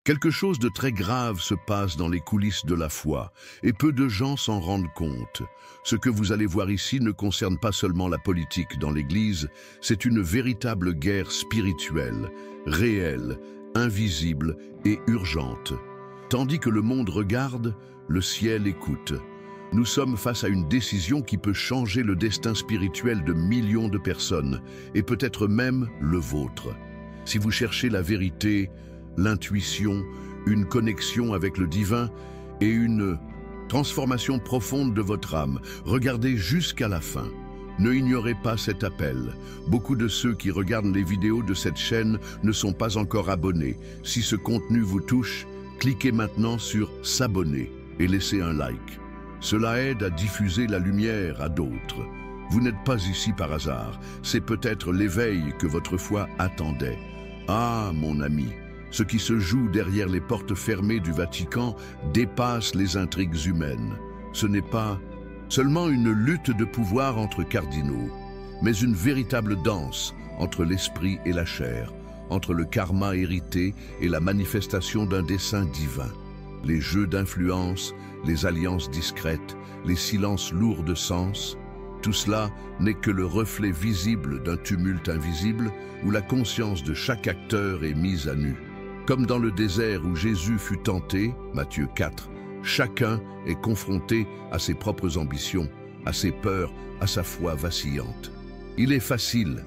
Quelque chose de très grave se passe dans les coulisses de la foi, et peu de gens s'en rendent compte. Ce que vous allez voir ici ne concerne pas seulement la politique dans l'Église, c'est une véritable guerre spirituelle, réelle, invisible et urgente. Tandis que le monde regarde, le ciel écoute. Nous sommes face à une décision qui peut changer le destin spirituel de millions de personnes, et peut-être même le vôtre. Si vous cherchez la vérité, l'intuition, une connexion avec le divin et une transformation profonde de votre âme, regardez jusqu'à la fin. Ne ignorez pas cet appel. Beaucoup de ceux qui regardent les vidéos de cette chaîne ne sont pas encore abonnés. Si ce contenu vous touche, cliquez maintenant sur « S'abonner » et laissez un like. Cela aide à diffuser la lumière à d'autres. Vous n'êtes pas ici par hasard. C'est peut-être l'éveil que votre foi attendait. Ah, mon ami, ce qui se joue derrière les portes fermées du Vatican dépasse les intrigues humaines. Ce n'est pas seulement une lutte de pouvoir entre cardinaux, mais une véritable danse entre l'esprit et la chair, entre le karma hérité et la manifestation d'un dessein divin. Les jeux d'influence, les alliances discrètes, les silences lourds de sens, tout cela n'est que le reflet visible d'un tumulte invisible où la conscience de chaque acteur est mise à nu. Comme dans le désert où Jésus fut tenté, Matthieu 4, chacun est confronté à ses propres ambitions, à ses peurs, à sa foi vacillante. Il est facile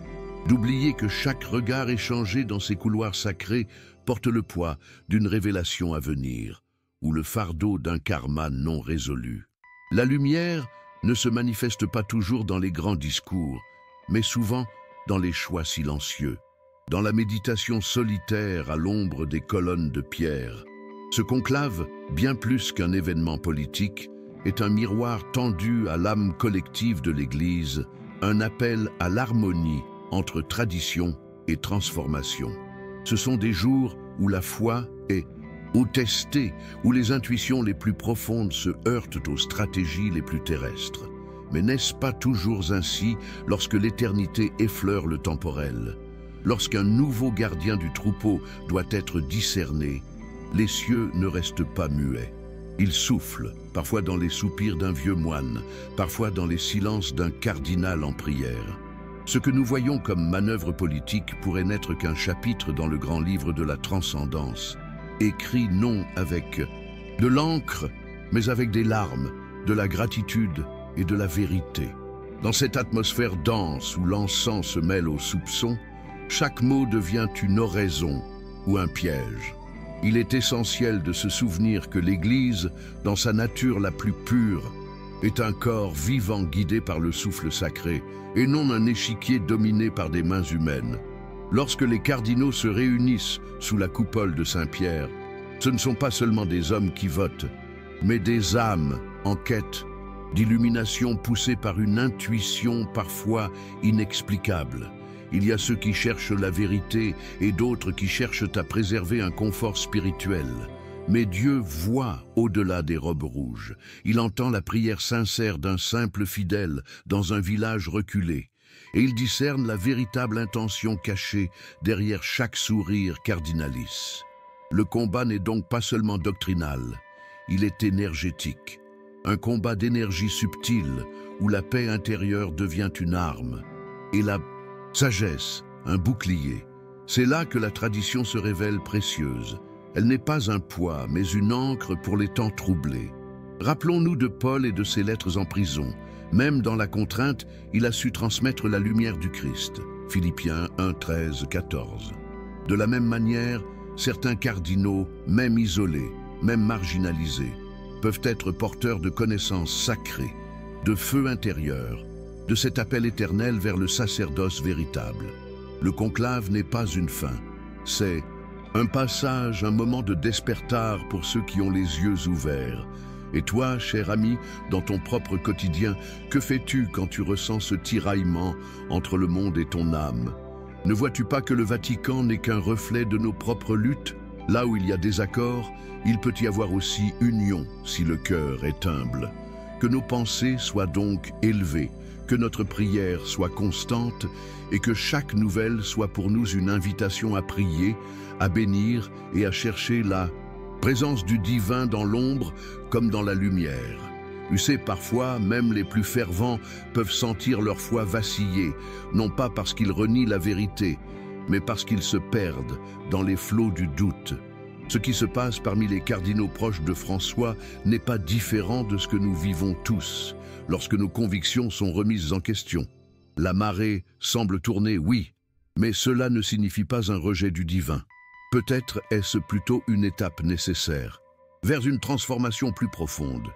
d'oublier que chaque regard échangé dans ces couloirs sacrés porte le poids d'une révélation à venir, ou le fardeau d'un karma non résolu. La lumière ne se manifeste pas toujours dans les grands discours, mais souvent dans les choix silencieux, dans la méditation solitaire à l'ombre des colonnes de pierre. Ce conclave, bien plus qu'un événement politique, est un miroir tendu à l'âme collective de l'Église, un appel à l'harmonie entre tradition et transformation. Ce sont des jours où la foi est testée, où les intuitions les plus profondes se heurtent aux stratégies les plus terrestres. Mais n'est-ce pas toujours ainsi lorsque l'éternité effleure le temporel? Lorsqu'un nouveau gardien du troupeau doit être discerné, les cieux ne restent pas muets. Ils soufflent, parfois dans les soupirs d'un vieux moine, parfois dans les silences d'un cardinal en prière. Ce que nous voyons comme manœuvre politique pourrait n'être qu'un chapitre dans le grand livre de la transcendance, écrit non avec de l'encre, mais avec des larmes, de la gratitude et de la vérité. Dans cette atmosphère dense où l'encens se mêle aux soupçons, chaque mot devient une oraison ou un piège. Il est essentiel de se souvenir que l'Église, dans sa nature la plus pure, est un corps vivant guidé par le souffle sacré, et non un échiquier dominé par des mains humaines. Lorsque les cardinaux se réunissent sous la coupole de Saint-Pierre, ce ne sont pas seulement des hommes qui votent, mais des âmes en quête d'illumination poussées par une intuition parfois inexplicable. Il y a ceux qui cherchent la vérité et d'autres qui cherchent à préserver un confort spirituel. Mais Dieu voit au-delà des robes rouges. Il entend la prière sincère d'un simple fidèle dans un village reculé. Et il discerne la véritable intention cachée derrière chaque sourire cardinalice. Le combat n'est donc pas seulement doctrinal, il est énergétique. Un combat d'énergie subtile où la paix intérieure devient une arme et la sagesse un bouclier. C'est là que la tradition se révèle précieuse. Elle n'est pas un poids, mais une ancre pour les temps troublés. Rappelons-nous de Paul et de ses lettres en prison. Même dans la contrainte, il a su transmettre la lumière du Christ. Philippiens 1, 13, 14. De la même manière, certains cardinaux, même isolés, même marginalisés, peuvent être porteurs de connaissances sacrées, de feu intérieur, de cet appel éternel vers le sacerdoce véritable. Le conclave n'est pas une fin, c'est un passage, un moment de despertar pour ceux qui ont les yeux ouverts. Et toi, cher ami, dans ton propre quotidien, que fais-tu quand tu ressens ce tiraillement entre le monde et ton âme? Ne vois-tu pas que le Vatican n'est qu'un reflet de nos propres luttes? Là où il y a désaccord, il peut y avoir aussi union si le cœur est humble. Que nos pensées soient donc élevées, que notre prière soit constante et que chaque nouvelle soit pour nous une invitation à prier, à bénir et à chercher la présence du divin dans l'ombre comme dans la lumière. Tu sais, parfois, même les plus fervents peuvent sentir leur foi vaciller, non pas parce qu'ils renient la vérité, mais parce qu'ils se perdent dans les flots du doute. Ce qui se passe parmi les cardinaux proches de François n'est pas différent de ce que nous vivons tous, lorsque nos convictions sont remises en question. La marée semble tourner, oui, mais cela ne signifie pas un rejet du divin. Peut-être est-ce plutôt une étape nécessaire, vers une transformation plus profonde.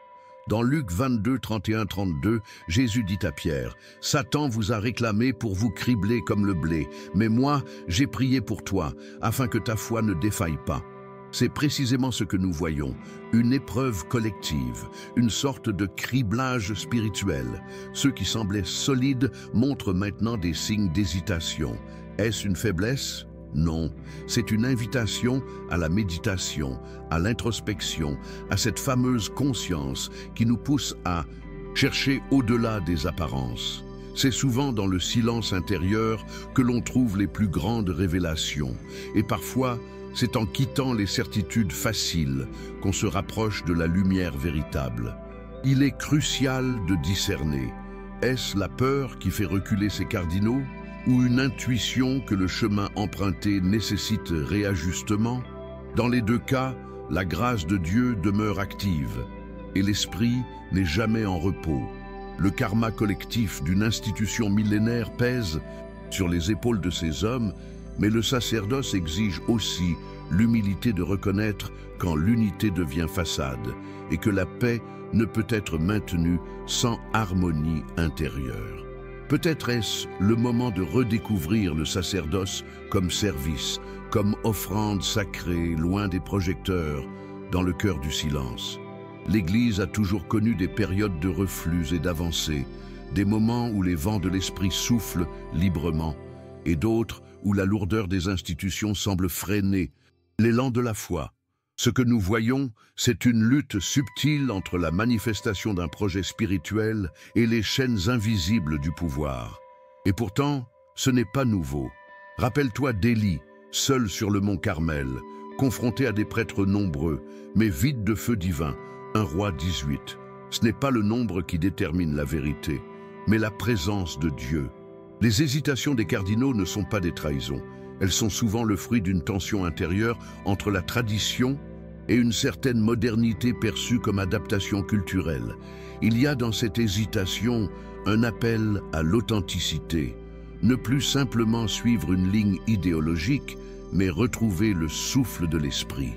Dans Luc 22, 31-32, Jésus dit à Pierre, « Satan vous a réclamé pour vous cribler comme le blé, mais moi, j'ai prié pour toi, afin que ta foi ne défaille pas. » C'est précisément ce que nous voyons, une épreuve collective, une sorte de criblage spirituel. Ceux qui semblaient solides montrent maintenant des signes d'hésitation. Est-ce une faiblesse ? Non, c'est une invitation à la méditation, à l'introspection, à cette fameuse conscience qui nous pousse à chercher au-delà des apparences. C'est souvent dans le silence intérieur que l'on trouve les plus grandes révélations. Et parfois, c'est en quittant les certitudes faciles qu'on se rapproche de la lumière véritable. Il est crucial de discerner. Est-ce la peur qui fait reculer ces cardinaux ? Ou une intuition que le chemin emprunté nécessite réajustement? Dans les deux cas, la grâce de Dieu demeure active et l'esprit n'est jamais en repos. Le karma collectif d'une institution millénaire pèse sur les épaules de ces hommes, mais le sacerdoce exige aussi l'humilité de reconnaître quand l'unité devient façade et que la paix ne peut être maintenue sans harmonie intérieure. Peut-être est-ce le moment de redécouvrir le sacerdoce comme service, comme offrande sacrée, loin des projecteurs, dans le cœur du silence. L'Église a toujours connu des périodes de reflux et d'avancée, des moments où les vents de l'esprit soufflent librement, et d'autres où la lourdeur des institutions semble freiner l'élan de la foi. Ce que nous voyons, c'est une lutte subtile entre la manifestation d'un projet spirituel et les chaînes invisibles du pouvoir. Et pourtant, ce n'est pas nouveau. Rappelle-toi d'Élie, seul sur le mont Carmel, confronté à des prêtres nombreux, mais vide de feu divin, 1 Roi 18. Ce n'est pas le nombre qui détermine la vérité, mais la présence de Dieu. Les hésitations des cardinaux ne sont pas des trahisons. Elles sont souvent le fruit d'une tension intérieure entre la tradition et une certaine modernité perçue comme adaptation culturelle. Il y a dans cette hésitation un appel à l'authenticité, ne plus simplement suivre une ligne idéologique, mais retrouver le souffle de l'esprit.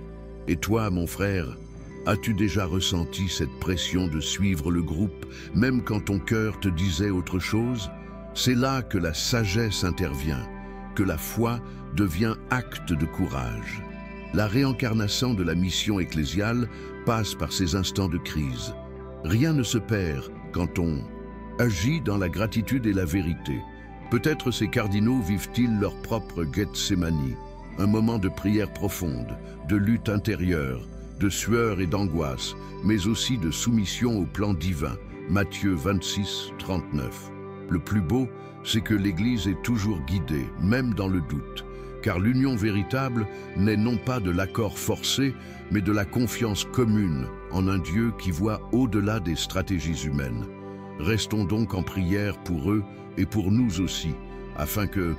Et toi, mon frère, as-tu déjà ressenti cette pression de suivre le groupe, même quand ton cœur te disait autre chose? C'est là que la sagesse intervient, que la foi devient acte de courage. La réincarnation de la mission ecclésiale passe par ces instants de crise. Rien ne se perd quand on agit dans la gratitude et la vérité. Peut-être ces cardinaux vivent-ils leur propre Gethsémani, un moment de prière profonde, de lutte intérieure, de sueur et d'angoisse, mais aussi de soumission au plan divin. Matthieu 26, 39. Le plus beau, c'est que l'Église est toujours guidée, même dans le doute. Car l'union véritable n'est non pas de l'accord forcé, mais de la confiance commune en un Dieu qui voit au-delà des stratégies humaines. Restons donc en prière pour eux et pour nous aussi, afin que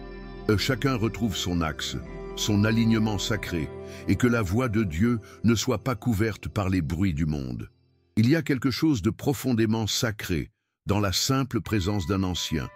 chacun retrouve son axe, son alignement sacré, et que la voix de Dieu ne soit pas couverte par les bruits du monde. Il y a quelque chose de profondément sacré dans la simple présence d'un ancien.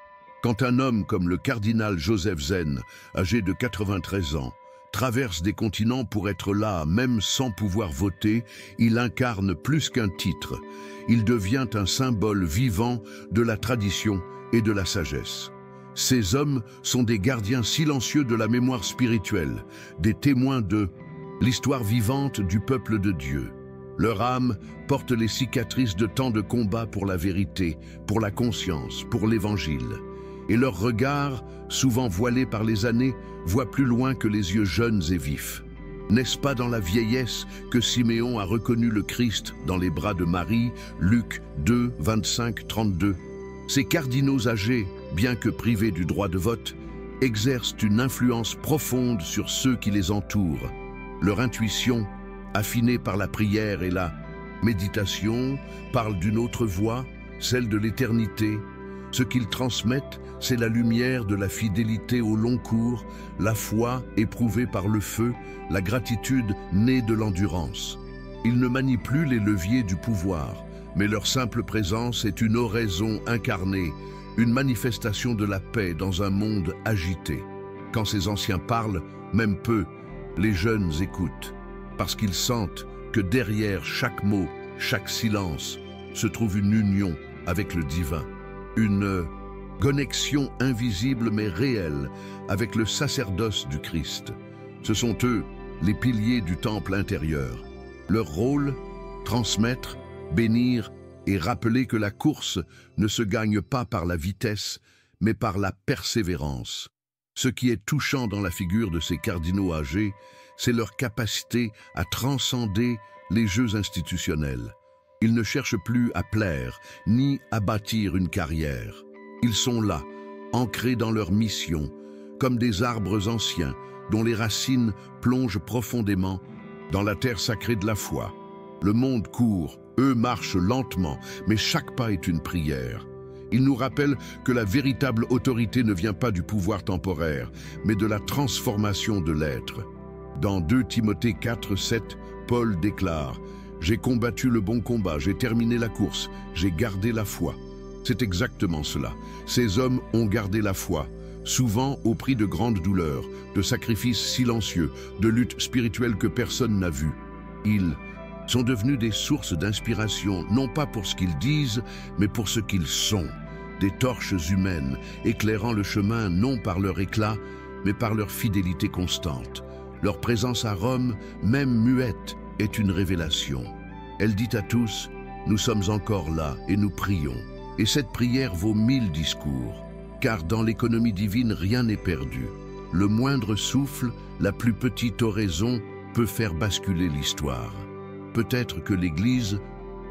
Quand un homme comme le cardinal Joseph Zen, âgé de 93 ans, traverse des continents pour être là, même sans pouvoir voter, il incarne plus qu'un titre. Il devient un symbole vivant de la tradition et de la sagesse. Ces hommes sont des gardiens silencieux de la mémoire spirituelle, des témoins de l'histoire vivante du peuple de Dieu. Leur âme porte les cicatrices de tant de combats pour la vérité, pour la conscience, pour l'Évangile. Et leur regard, souvent voilé par les années, voit plus loin que les yeux jeunes et vifs. N'est-ce pas dans la vieillesse que Siméon a reconnu le Christ dans les bras de Marie, Luc 2, 25-32? Ces cardinaux âgés, bien que privés du droit de vote, exercent une influence profonde sur ceux qui les entourent. Leur intuition, affinée par la prière et la méditation, parle d'une autre voix, celle de l'éternité. Ce qu'ils transmettent, c'est la lumière de la fidélité au long cours, la foi éprouvée par le feu, la gratitude née de l'endurance. Ils ne manient plus les leviers du pouvoir, mais leur simple présence est une oraison incarnée, une manifestation de la paix dans un monde agité. Quand ces anciens parlent, même peu, les jeunes écoutent, parce qu'ils sentent que derrière chaque mot, chaque silence, se trouve une union avec le divin, une connexion invisible mais réelle avec le sacerdoce du Christ. Ce sont eux, les piliers du temple intérieur. Leur rôle, transmettre, bénir et rappeler que la course ne se gagne pas par la vitesse, mais par la persévérance. Ce qui est touchant dans la figure de ces cardinaux âgés, c'est leur capacité à transcender les jeux institutionnels. Ils ne cherchent plus à plaire, ni à bâtir une carrière. Ils sont là, ancrés dans leur mission, comme des arbres anciens dont les racines plongent profondément dans la terre sacrée de la foi. Le monde court, eux marchent lentement, mais chaque pas est une prière. Ils nous rappellent que la véritable autorité ne vient pas du pouvoir temporaire, mais de la transformation de l'être. Dans 2 Timothée 4, 7, Paul déclare « J'ai combattu le bon combat, j'ai terminé la course, j'ai gardé la foi ». C'est exactement cela. Ces hommes ont gardé la foi, souvent au prix de grandes douleurs, de sacrifices silencieux, de luttes spirituelles que personne n'a vues. Ils sont devenus des sources d'inspiration, non pas pour ce qu'ils disent, mais pour ce qu'ils sont. Des torches humaines, éclairant le chemin non par leur éclat, mais par leur fidélité constante. Leur présence à Rome, même muette, est une révélation. Elle dit à tous, nous sommes encore là et nous prions. Et cette prière vaut 1000 discours, car dans l'économie divine, rien n'est perdu. Le moindre souffle, la plus petite oraison, peut faire basculer l'histoire. Peut-être que l'Église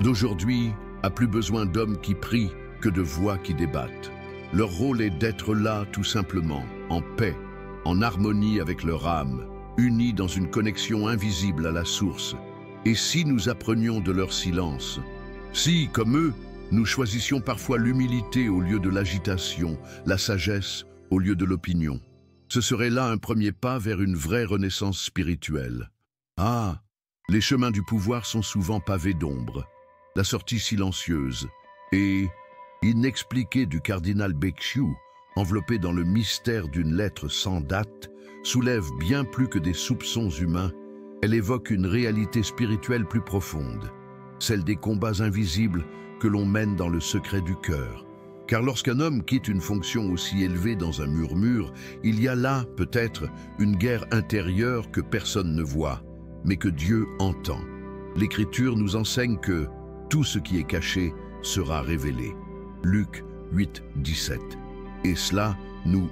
d'aujourd'hui a plus besoin d'hommes qui prient que de voix qui débattent. Leur rôle est d'être là tout simplement, en paix, en harmonie avec leur âme, unis dans une connexion invisible à la source. Et si nous apprenions de leur silence, si, comme eux, nous choisissions parfois l'humilité au lieu de l'agitation, la sagesse au lieu de l'opinion, ce serait là un premier pas vers une vraie renaissance spirituelle. Ah, les chemins du pouvoir sont souvent pavés d'ombre. La sortie silencieuse et inexpliquée du cardinal Becciu, enveloppée dans le mystère d'une lettre sans date, soulève bien plus que des soupçons humains. Elle évoque une réalité spirituelle plus profonde, celle des combats invisibles que l'on mène dans le secret du cœur. Car lorsqu'un homme quitte une fonction aussi élevée dans un murmure, il y a là, peut-être, une guerre intérieure que personne ne voit, mais que Dieu entend. L'Écriture nous enseigne que tout ce qui est caché sera révélé. Luc 8, 17. Et cela nous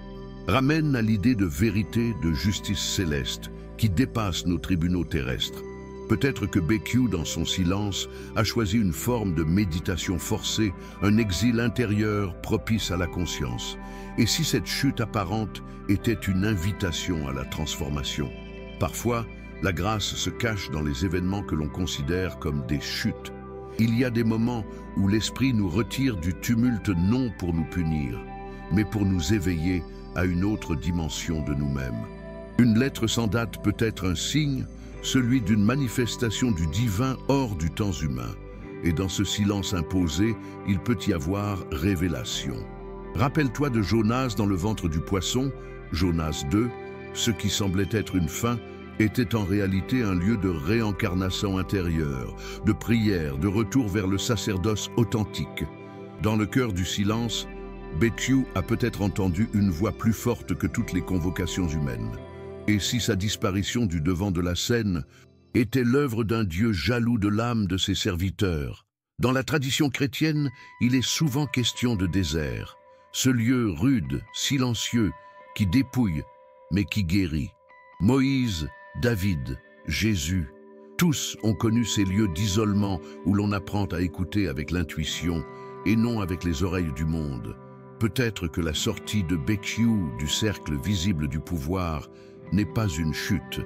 ramène à l'idée de vérité, de justice céleste, qui dépasse nos tribunaux terrestres. Peut-être que Becciu, dans son silence, a choisi une forme de méditation forcée, un exil intérieur propice à la conscience. Et si cette chute apparente était une invitation à la transformation? Parfois, la grâce se cache dans les événements que l'on considère comme des chutes. Il y a des moments où l'Esprit nous retire du tumulte non pour nous punir, mais pour nous éveiller à une autre dimension de nous-mêmes. Une lettre sans date peut être un signe, celui d'une manifestation du divin hors du temps humain. Et dans ce silence imposé, il peut y avoir révélation. Rappelle-toi de Jonas dans le ventre du poisson, Jonas 2, ce qui semblait être une fin, était en réalité un lieu de réincarnation intérieure, de prière, de retour vers le sacerdoce authentique. Dans le cœur du silence, Becciu a peut-être entendu une voix plus forte que toutes les convocations humaines. Et si sa disparition du devant de la scène était l'œuvre d'un Dieu jaloux de l'âme de ses serviteurs? Dans la tradition chrétienne, il est souvent question de désert, ce lieu rude, silencieux, qui dépouille, mais qui guérit. Moïse, David, Jésus. Tous ont connu ces lieux d'isolement où l'on apprend à écouter avec l'intuition et non avec les oreilles du monde. Peut-être que la sortie de Béchiou du cercle visible du pouvoir n'est pas une chute,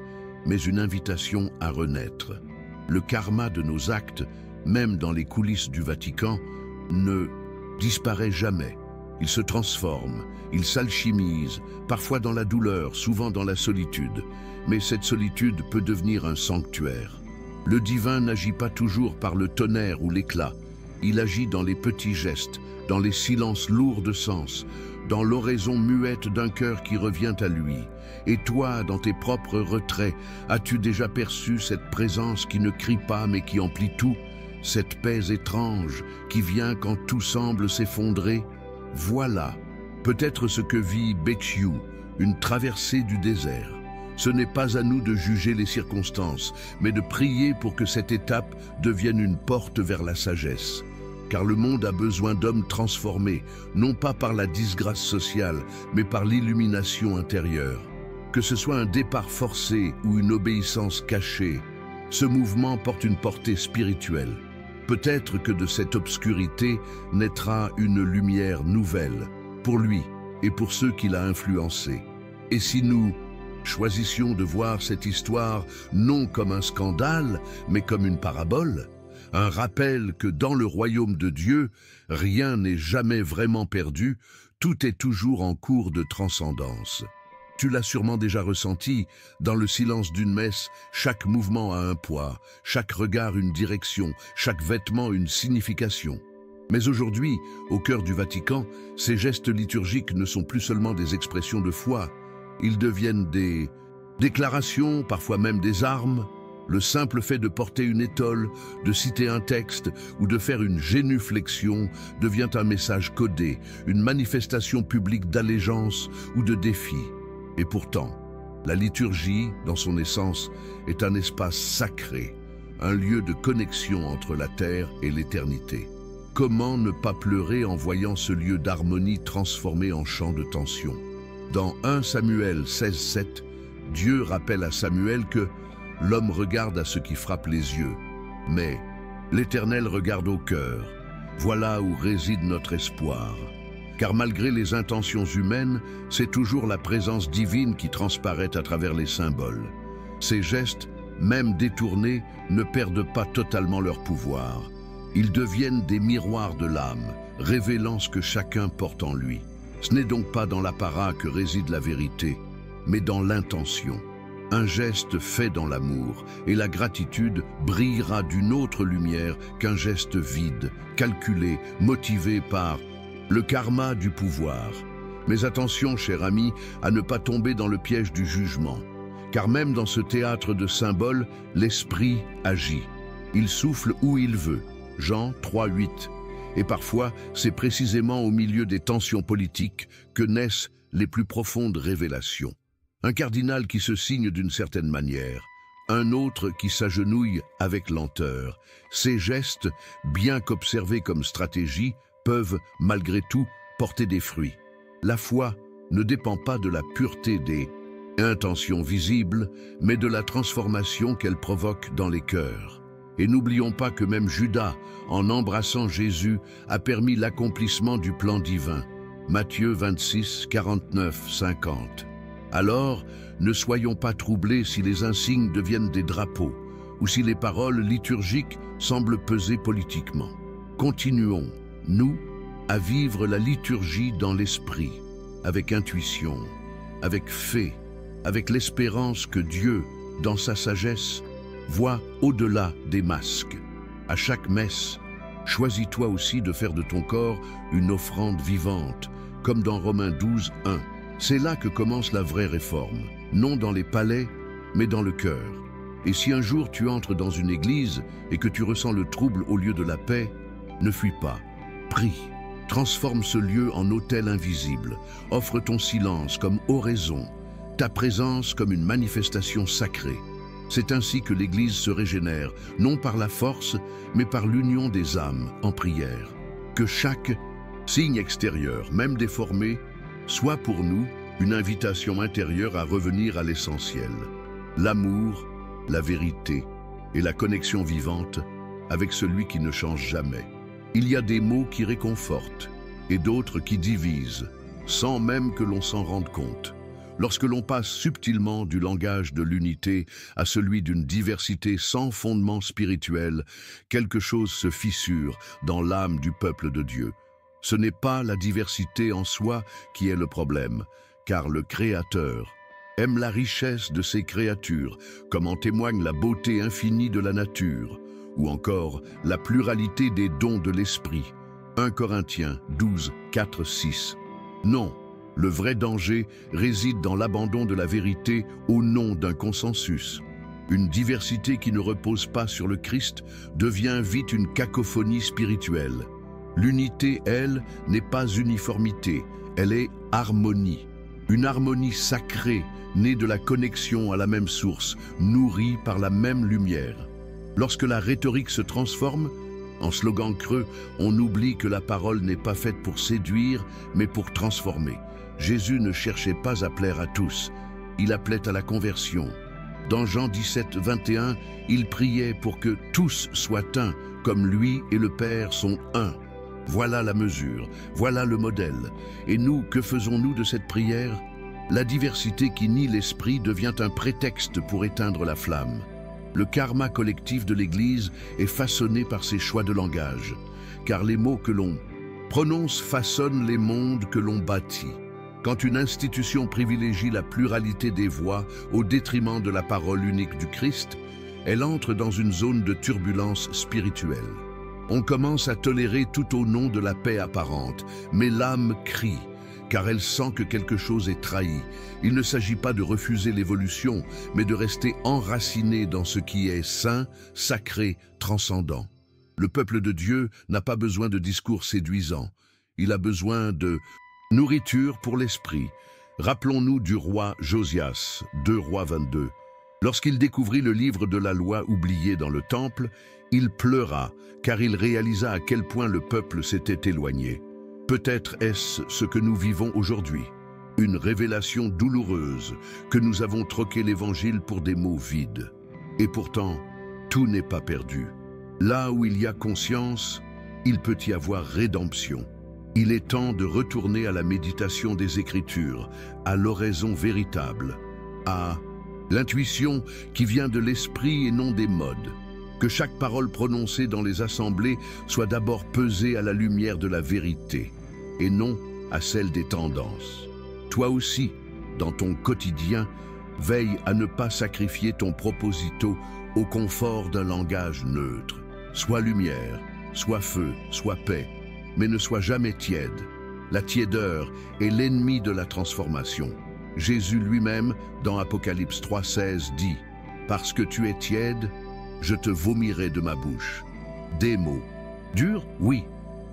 mais une invitation à renaître. Le karma de nos actes, même dans les coulisses du Vatican, ne disparaît jamais. Il se transforme, il s'alchimise, parfois dans la douleur, souvent dans la solitude. Mais cette solitude peut devenir un sanctuaire. Le divin n'agit pas toujours par le tonnerre ou l'éclat. Il agit dans les petits gestes, dans les silences lourds de sens, dans l'oraison muette d'un cœur qui revient à lui. Et toi, dans tes propres retraits, as-tu déjà perçu cette présence qui ne crie pas mais qui emplit tout, cette paix étrange qui vient quand tout semble s'effondrer? Voilà, peut-être ce que vit Béchiou, une traversée du désert. Ce n'est pas à nous de juger les circonstances, mais de prier pour que cette étape devienne une porte vers la sagesse. Car le monde a besoin d'hommes transformés, non pas par la disgrâce sociale, mais par l'illumination intérieure. Que ce soit un départ forcé ou une obéissance cachée, ce mouvement porte une portée spirituelle. Peut-être que de cette obscurité naîtra une lumière nouvelle, pour lui et pour ceux qu'il a influencés. Et si nous choisissions de voir cette histoire non comme un scandale, mais comme une parabole, un rappel que dans le royaume de Dieu, rien n'est jamais vraiment perdu, tout est toujours en cours de transcendance. Tu l'as sûrement déjà ressenti, dans le silence d'une messe, chaque mouvement a un poids, chaque regard une direction, chaque vêtement une signification. Mais aujourd'hui, au cœur du Vatican, ces gestes liturgiques ne sont plus seulement des expressions de foi, ils deviennent des déclarations, parfois même des armes. Le simple fait de porter une étole, de citer un texte ou de faire une génuflexion devient un message codé, une manifestation publique d'allégeance ou de défi. Et pourtant, la liturgie, dans son essence, est un espace sacré, un lieu de connexion entre la terre et l'éternité. Comment ne pas pleurer en voyant ce lieu d'harmonie transformé en champ de tension? Dans 1 Samuel 16:7, Dieu rappelle à Samuel que l'homme regarde à ce qui frappe les yeux, mais l'Éternel regarde au cœur. Voilà où réside notre espoir. Car malgré les intentions humaines, c'est toujours la présence divine qui transparaît à travers les symboles. Ces gestes, même détournés, ne perdent pas totalement leur pouvoir. Ils deviennent des miroirs de l'âme, révélant ce que chacun porte en lui. Ce n'est donc pas dans l'apparat que réside la vérité, mais dans l'intention. Un geste fait dans l'amour, et la gratitude brillera d'une autre lumière qu'un geste vide, calculé, motivé par le karma du pouvoir. Mais attention, cher ami, à ne pas tomber dans le piège du jugement. Car même dans ce théâtre de symboles, l'esprit agit. Il souffle où il veut. Jean 3:8. Et parfois, c'est précisément au milieu des tensions politiques que naissent les plus profondes révélations. Un cardinal qui se signe d'une certaine manière, un autre qui s'agenouille avec lenteur. Ces gestes, bien qu'observés comme stratégie, peuvent, malgré tout, porter des fruits. La foi ne dépend pas de la pureté des intentions visibles, mais de la transformation qu'elle provoque dans les cœurs. Et n'oublions pas que même Judas, en embrassant Jésus, a permis l'accomplissement du plan divin. Matthieu 26, 49, 50. Alors, ne soyons pas troublés si les insignes deviennent des drapeaux, ou si les paroles liturgiques semblent peser politiquement. Continuons, nous, à vivre la liturgie dans l'esprit, avec intuition, avec fait, avec l'espérance que Dieu, dans sa sagesse, voit au-delà des masques. À chaque messe, choisis-toi aussi de faire de ton corps une offrande vivante, comme dans Romains 12, 1. C'est là que commence la vraie réforme, non dans les palais, mais dans le cœur. Et si un jour tu entres dans une église et que tu ressens le trouble au lieu de la paix, ne fuis pas, prie. Transforme ce lieu en autel invisible, offre ton silence comme oraison, ta présence comme une manifestation sacrée. C'est ainsi que l'Église se régénère, non par la force, mais par l'union des âmes en prière. Que chaque signe extérieur, même déformé, soit pour nous une invitation intérieure à revenir à l'essentiel. L'amour, la vérité et la connexion vivante avec celui qui ne change jamais. Il y a des mots qui réconfortent et d'autres qui divisent, sans même que l'on s'en rende compte. Lorsque l'on passe subtilement du langage de l'unité à celui d'une diversité sans fondement spirituel, quelque chose se fissure dans l'âme du peuple de Dieu. Ce n'est pas la diversité en soi qui est le problème, car le Créateur aime la richesse de ses créatures, comme en témoigne la beauté infinie de la nature, ou encore la pluralité des dons de l'Esprit. 1 Corinthiens 12, 4, 6. Non, le vrai danger réside dans l'abandon de la vérité au nom d'un consensus. Une diversité qui ne repose pas sur le Christ devient vite une cacophonie spirituelle. L'unité, elle, n'est pas uniformité, elle est harmonie. Une harmonie sacrée, née de la connexion à la même source, nourrie par la même lumière. Lorsque la rhétorique se transforme, en slogan creux, on oublie que la parole n'est pas faite pour séduire, mais pour transformer. Jésus ne cherchait pas à plaire à tous, il appelait à la conversion. Dans Jean 17, 21, il priait pour que tous soient un, comme lui et le Père sont un. Voilà la mesure, voilà le modèle. Et nous, que faisons-nous de cette prière? La diversité qui nie l'esprit devient un prétexte pour éteindre la flamme. Le karma collectif de l'Église est façonné par ses choix de langage, car les mots que l'on prononce façonnent les mondes que l'on bâtit. Quand une institution privilégie la pluralité des voix au détriment de la parole unique du Christ, elle entre dans une zone de turbulence spirituelle. On commence à tolérer tout au nom de la paix apparente, mais l'âme crie, car elle sent que quelque chose est trahi. Il ne s'agit pas de refuser l'évolution, mais de rester enraciné dans ce qui est saint, sacré, transcendant. Le peuple de Dieu n'a pas besoin de discours séduisants. Il a besoin de nourriture pour l'esprit. Rappelons-nous du roi Josias, 2 Rois 22. Lorsqu'il découvrit le livre de la loi oublié dans le temple, il pleura, car il réalisa à quel point le peuple s'était éloigné. Peut-être est-ce ce que nous vivons aujourd'hui, une révélation douloureuse, que nous avons troqué l'Évangile pour des mots vides. Et pourtant, tout n'est pas perdu. Là où il y a conscience, il peut y avoir rédemption. Il est temps de retourner à la méditation des Écritures, à l'oraison véritable, à l'intuition qui vient de l'esprit et non des modes. Que chaque parole prononcée dans les assemblées soit d'abord pesée à la lumière de la vérité, et non à celle des tendances. Toi aussi, dans ton quotidien, veille à ne pas sacrifier ton proposito au confort d'un langage neutre. Sois lumière, sois feu, sois paix, mais ne sois jamais tiède. La tiédeur est l'ennemi de la transformation. Jésus lui-même, dans Apocalypse 3,16, dit « Parce que tu es tiède, je te vomirai de ma bouche. » Des mots. Durs, oui,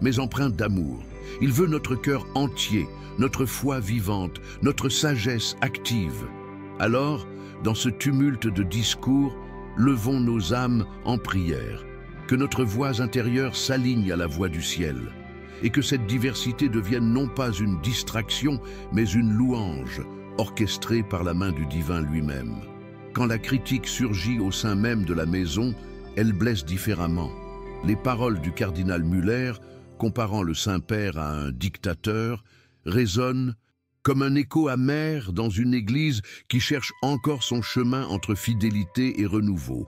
mais empreints d'amour. Il veut notre cœur entier, notre foi vivante, notre sagesse active. Alors, dans ce tumulte de discours, levons nos âmes en prière. Que notre voix intérieure s'aligne à la voix du ciel. Et que cette diversité devienne non pas une distraction, mais une louange, orchestrée par la main du divin lui-même. Quand la critique surgit au sein même de la maison, elle blesse différemment. Les paroles du cardinal Müller, comparant le Saint-Père à un dictateur, résonnent comme un écho amer dans une église qui cherche encore son chemin entre fidélité et renouveau.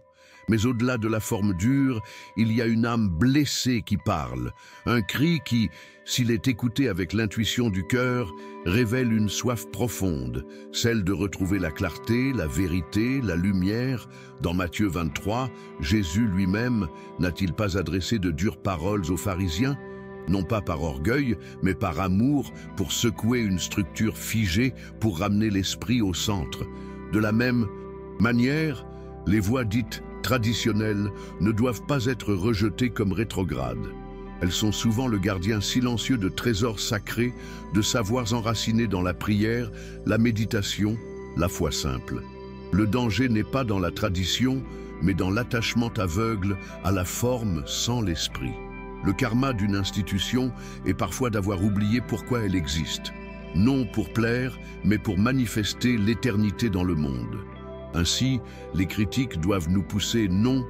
Mais au-delà de la forme dure, il y a une âme blessée qui parle, un cri qui, s'il est écouté avec l'intuition du cœur, révèle une soif profonde, celle de retrouver la clarté, la vérité, la lumière. Dans Matthieu 23, Jésus lui-même n'a-t-il pas adressé de dures paroles aux pharisiens ? Non pas par orgueil, mais par amour, pour secouer une structure figée, pour ramener l'esprit au centre. De la même manière, les voies dites traditionnelles ne doivent pas être rejetées comme rétrogrades. Elles sont souvent le gardien silencieux de trésors sacrés, de savoirs enracinés dans la prière, la méditation, la foi simple. Le danger n'est pas dans la tradition, mais dans l'attachement aveugle à la forme sans l'esprit. Le karma d'une institution est parfois d'avoir oublié pourquoi elle existe. Non pour plaire, mais pour manifester l'éternité dans le monde. Ainsi, les critiques doivent nous pousser non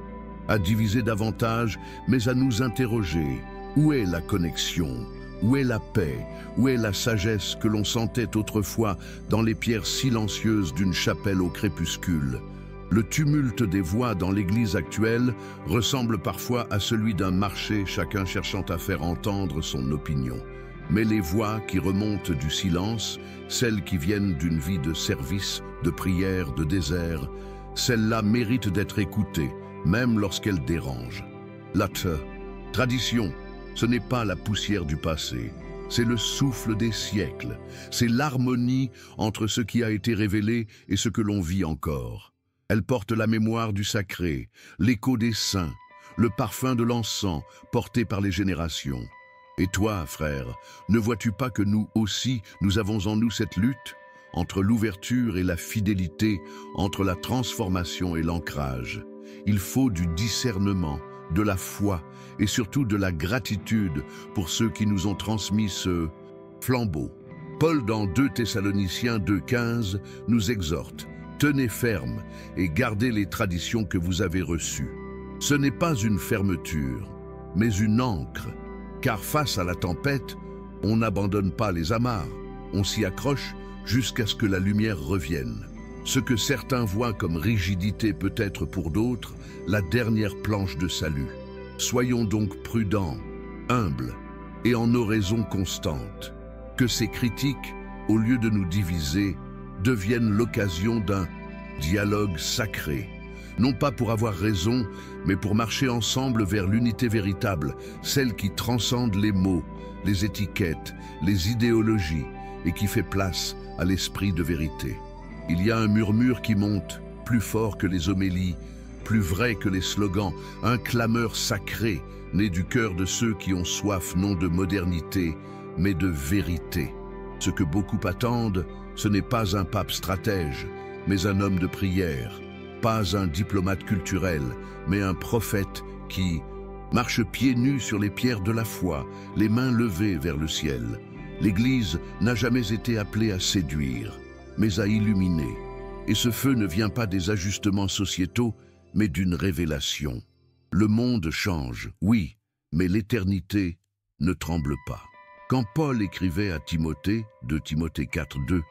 à diviser davantage, mais à nous interroger. Où est la connexion? Où est la paix? Où est la sagesse que l'on sentait autrefois dans les pierres silencieuses d'une chapelle au crépuscule? Le tumulte des voix dans l'Église actuelle ressemble parfois à celui d'un marché, chacun cherchant à faire entendre son opinion. Mais les voix qui remontent du silence, celles qui viennent d'une vie de service, de prière, de désert, celles-là méritent d'être écoutées, même lorsqu'elles dérangent. La tradition, ce n'est pas la poussière du passé, c'est le souffle des siècles, c'est l'harmonie entre ce qui a été révélé et ce que l'on vit encore. Elle porte la mémoire du sacré, l'écho des saints, le parfum de l'encens porté par les générations. Et toi, frère, ne vois-tu pas que nous aussi, nous avons en nous cette lutte entre l'ouverture et la fidélité, entre la transformation et l'ancrage? Il faut du discernement, de la foi et surtout de la gratitude pour ceux qui nous ont transmis ce flambeau. Paul, dans 2 Thessaloniciens 2,15, nous exhorte: tenez ferme et gardez les traditions que vous avez reçues. Ce n'est pas une fermeture, mais une ancre, car face à la tempête, on n'abandonne pas les amarres, on s'y accroche jusqu'à ce que la lumière revienne. Ce que certains voient comme rigidité peut être pour d'autres la dernière planche de salut. Soyons donc prudents, humbles et en oraison constante. Que ces critiques, au lieu de nous diviser, deviennent l'occasion d'un dialogue sacré. Non pas pour avoir raison, mais pour marcher ensemble vers l'unité véritable, celle qui transcende les mots, les étiquettes, les idéologies et qui fait place à l'esprit de vérité. Il y a un murmure qui monte, plus fort que les homélies, plus vrai que les slogans, un clameur sacré, né du cœur de ceux qui ont soif non de modernité, mais de vérité. Ce que beaucoup attendent, ce n'est pas un pape stratège, mais un homme de prière, pas un diplomate culturel, mais un prophète qui marche pieds nus sur les pierres de la foi, les mains levées vers le ciel. L'Église n'a jamais été appelée à séduire, mais à illuminer. Et ce feu ne vient pas des ajustements sociétaux, mais d'une révélation. Le monde change, oui, mais l'éternité ne tremble pas. Quand Paul écrivait à Timothée, 2 Timothée 4,2,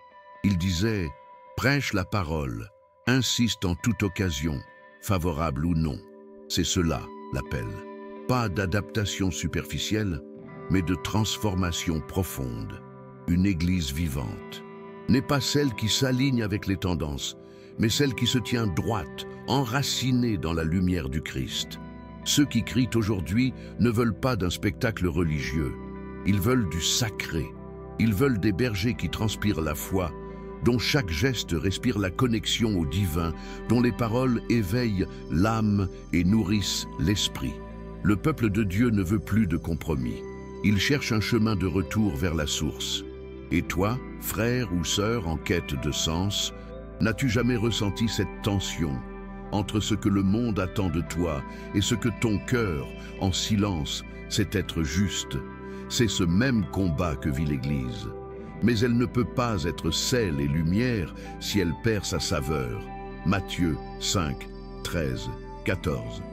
il disait « Prêche la parole, insiste en toute occasion, favorable ou non. » C'est cela l'appel. Pas d'adaptation superficielle, mais de transformation profonde. Une Église vivante n'est pas celle qui s'aligne avec les tendances, mais celle qui se tient droite, enracinée dans la lumière du Christ. Ceux qui crient aujourd'hui ne veulent pas d'un spectacle religieux. Ils veulent du sacré. Ils veulent des bergers qui transpirent la foi, dont chaque geste respire la connexion au divin, dont les paroles éveillent l'âme et nourrissent l'esprit. Le peuple de Dieu ne veut plus de compromis. Il cherche un chemin de retour vers la source. Et toi, frère ou sœur en quête de sens, n'as-tu jamais ressenti cette tension entre ce que le monde attend de toi et ce que ton cœur, en silence, sait être juste? C'est ce même combat que vit l'Église. Mais elle ne peut pas être sel et lumière si elle perd sa saveur. Matthieu 5, 13, 14.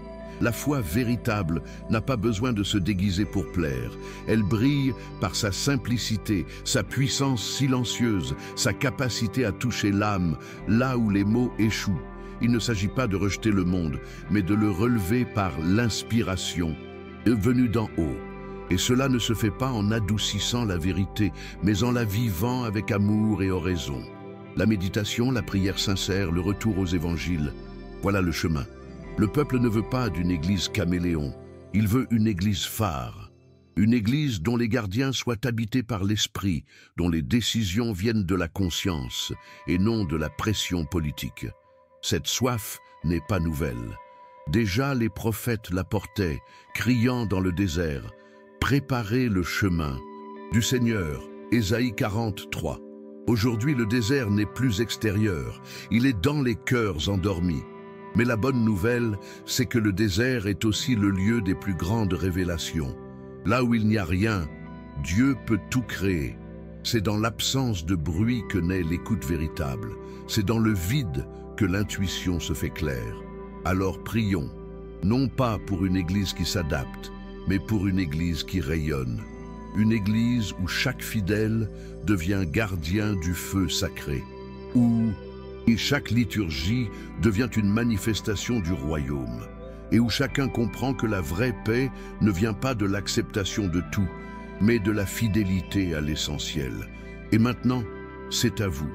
La foi véritable n'a pas besoin de se déguiser pour plaire. Elle brille par sa simplicité, sa puissance silencieuse, sa capacité à toucher l'âme, là où les mots échouent. Il ne s'agit pas de rejeter le monde, mais de le relever par l'inspiration venue d'en haut. Et cela ne se fait pas en adoucissant la vérité, mais en la vivant avec amour et oraison. La méditation, la prière sincère, le retour aux évangiles, voilà le chemin. Le peuple ne veut pas d'une église caméléon, il veut une église phare. Une église dont les gardiens soient habités par l'esprit, dont les décisions viennent de la conscience et non de la pression politique. Cette soif n'est pas nouvelle. Déjà les prophètes la portaient, criant dans le désert: « Préparez le chemin du Seigneur » Ésaïe 43. Aujourd'hui, le désert n'est plus extérieur, il est dans les cœurs endormis. Mais la bonne nouvelle, c'est que le désert est aussi le lieu des plus grandes révélations. Là où il n'y a rien, Dieu peut tout créer. C'est dans l'absence de bruit que naît l'écoute véritable. C'est dans le vide que l'intuition se fait claire. Alors prions, non pas pour une Église qui s'adapte, mais pour une Église qui rayonne. Une Église où chaque fidèle devient gardien du feu sacré, où chaque liturgie devient une manifestation du royaume, et où chacun comprend que la vraie paix ne vient pas de l'acceptation de tout, mais de la fidélité à l'essentiel. Et maintenant, c'est à vous.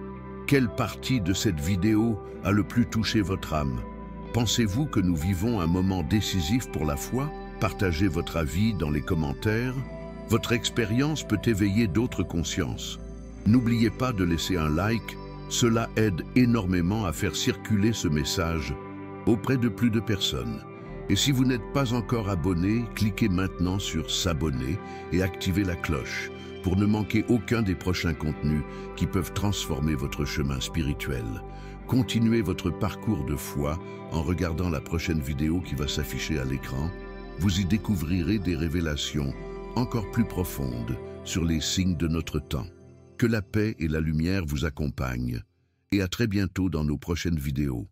Quelle partie de cette vidéo a le plus touché votre âme? Pensez-vous que nous vivons un moment décisif pour la foi? Partagez votre avis dans les commentaires. Votre expérience peut éveiller d'autres consciences. N'oubliez pas de laisser un like, cela aide énormément à faire circuler ce message auprès de plus de personnes. Et si vous n'êtes pas encore abonné, cliquez maintenant sur s'abonner et activez la cloche pour ne manquer aucun des prochains contenus qui peuvent transformer votre chemin spirituel. Continuez votre parcours de foi en regardant la prochaine vidéo qui va s'afficher à l'écran. Vous y découvrirez des révélations encore plus profondes sur les signes de notre temps. Que la paix et la lumière vous accompagnent et à très bientôt dans nos prochaines vidéos.